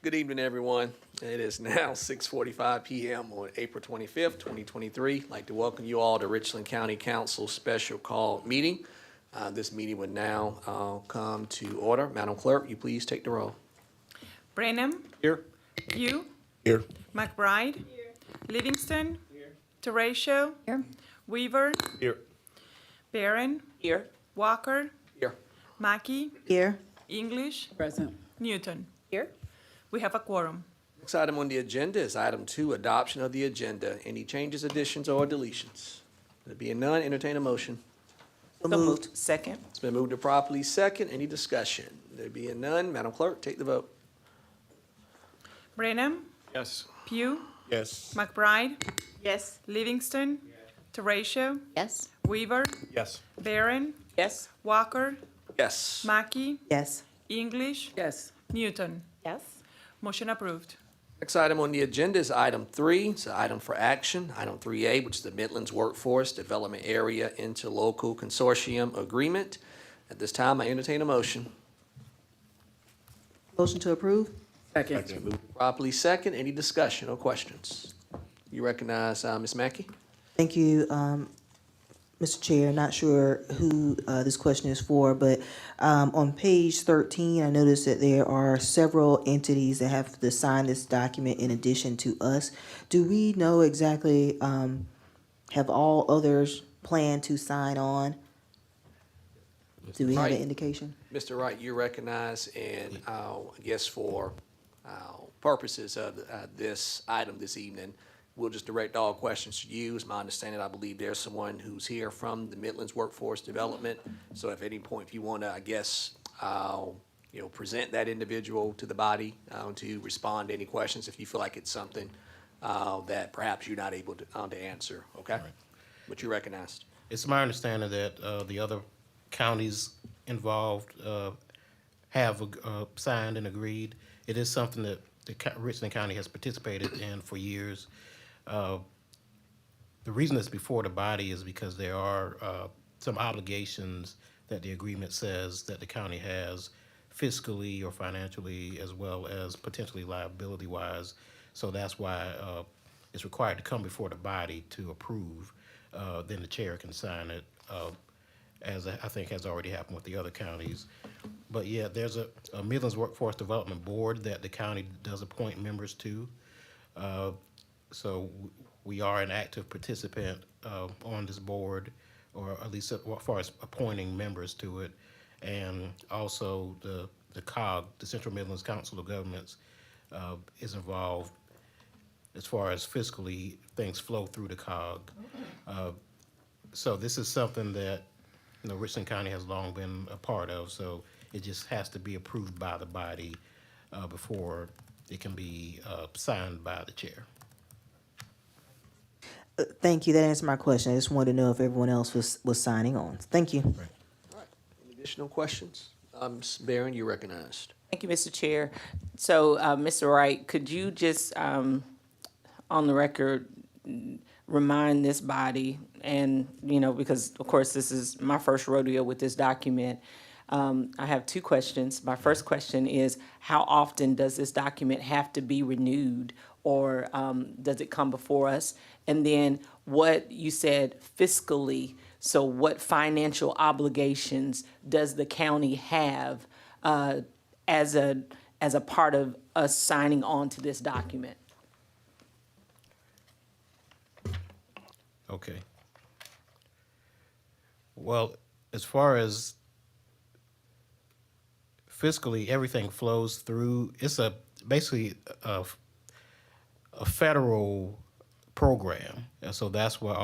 Good evening, everyone. It is now 6:45 p.m. on April 25th, 2023. I'd like to welcome you all to Richland County Council Special Call Meeting. This meeting would now come to order. Madam Clerk, you please take the roll. Branham. Here. Pugh. Here. McBride. Here. Livingston. Here. Teratio. Here. Weaver. Here. Barron. Here. Walker. Here. Mackey. Here. English. Present. Newton. Here. We have a quorum. Next item on the agenda is item 2, adoption of the agenda. Any changes, additions, or deletions? There being none, entertain a motion. So moved. Second. It's been moved to properly second. Any discussion? There being none, Madam Clerk, take the vote. Branham. Yes. Pugh. Yes. McBride. Yes. Livingston. Teratio. Yes. Weaver. Yes. Barron. Yes. Walker. Yes. Mackey. Yes. English. Yes. Newton. Yes. Motion approved. Next item on the agenda is item 3. It's an item for action. Item 3A, which is the Midlands Workforce Development Area Interlocal Consortium Agreement. At this time, I entertain a motion. Motion to approve? Second. Properly second. Any discussion or questions? You recognize Ms. Mackey? Thank you, Mr. Chair. Not sure who this question is for, but on page 13, I noticed that there are several entities that have to sign this document in addition to us. Do we know exactly, have all others planned to sign on? Do we have an Right. indication? Mr. Wright, you recognize, and I guess for purposes of this item this evening, we'll just direct all questions to you. It's my understanding, I believe there's someone who's here from the Midlands Workforce Development. So if at any point, if you want to, I guess, present that individual to the body to respond to any questions, if you feel like it's something that perhaps you're not able to answer, okay? Right. But you recognized. It's my understanding that the other counties involved have signed and agreed. It is something that Richland County has participated in for years. The reason it's before the body is because there are some obligations that the agreement says that the county has fiscally or financially, as well as potentially liability-wise. So that's why it's required to come before the body to approve. Then the chair can sign it, as I think has already happened with the other counties. But yeah, there's a Midlands Workforce Development Board that the county does appoint members to. So we are an active participant on this board, or at least as far as appointing members to it. And also the COG, the Central Midlands Council of Governments, is involved as far as fiscally things flow through the COG. So this is something that Richland County has long been a part of, so it just has to be approved by the body before it can be signed by the chair. Thank you. That answered my question. I just wanted to know if everyone else was signing on. Thank you. All right. Any additional questions? Ms. Barron, you recognized. Thank you, Mr. Chair. So, Mr. Wright, could you just, on the record, remind this body, and, because, of course, this is my first rodeo with this document. I have 2 questions. My first question is, how often does this document have to be renewed, or does it come before us? And then what you said fiscally, so what financial obligations does the county have as a part of us signing on to this document? Okay. Well, as far as fiscally, everything flows through. It's basically a federal program, and so that's where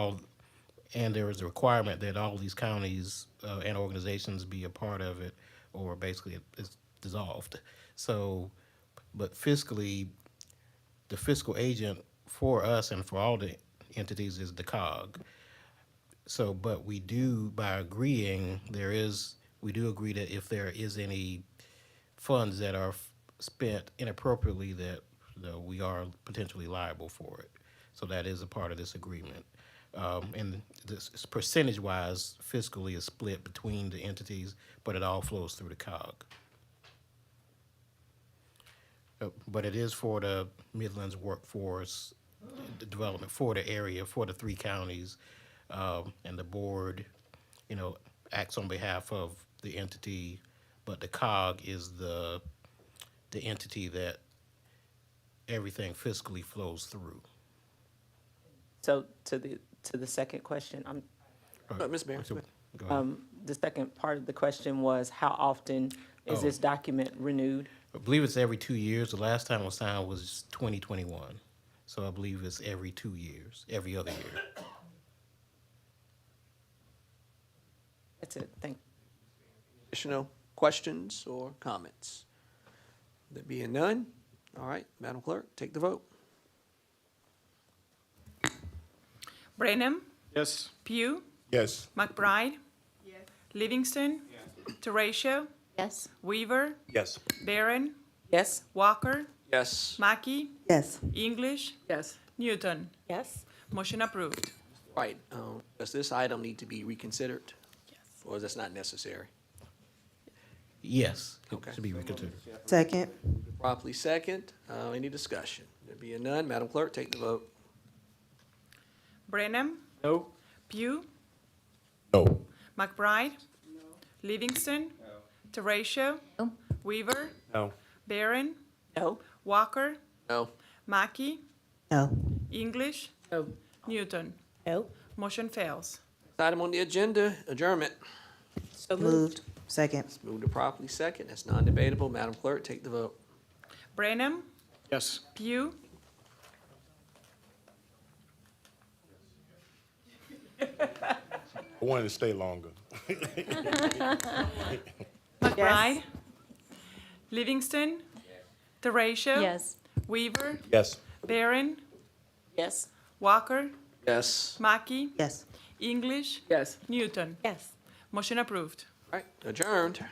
and there is a requirement that all these counties and organizations be a part of it, or basically it's dissolved. So, but fiscally, the fiscal agent for us and for all the entities is the COG. So, but we do, by agreeing, we do agree that if there is any funds that are spent inappropriately, that we are potentially liable for it. So that is a part of this agreement. And this percentage-wise, fiscally is split between the entities, but it all flows through the COG. But it is for the Midlands workforce development for the area, for the 3 counties. And the board, acts on behalf of the entity, but the COG is the entity that everything fiscally flows through. So to the second question, Ms. Barron. Go ahead. the second part of the question was, how often is this document renewed? I believe it's every 2 years. The last time it was signed was 2021. So I believe it's every 2 years, every other year. That's it, thank you. Additional questions or comments? There being none, all right, Madam Clerk, take the vote. Brenham, Yes. Pugh, Yes. McBride, Livingston, Teratio, Yes. Weaver, Yes. Barron, Yes? Walker, Yes. Mackey, Yes. English, Yes. Newton. Yes. Motion approved. Right, does this item need to be reconsidered, Yes. or is this not necessary? Yes, it Okay. should be reconsidered. Second. Properly second, any discussion? There being none, Madam Clerk, take the vote. Brenham, No. Pugh, No. McBride, Livingston, Teratio, No. Weaver, No. Barron, No? Walker, No. Mackey, No. English, No. Newton. No? Motion fails. Item on the agenda, adjournment. So moved. Moved. Second. Moved to properly second, that's non-debatable. Madam Clerk, take the vote. Brenham, Yes. Pugh, I wanted to stay longer. McBride, Livingston, Teratio, Yes. Weaver, Yes. Barron, Yes? Walker, Yes. Mackey, Yes. English, Yes. Newton. Yes. Motion approved. All right, adjourned.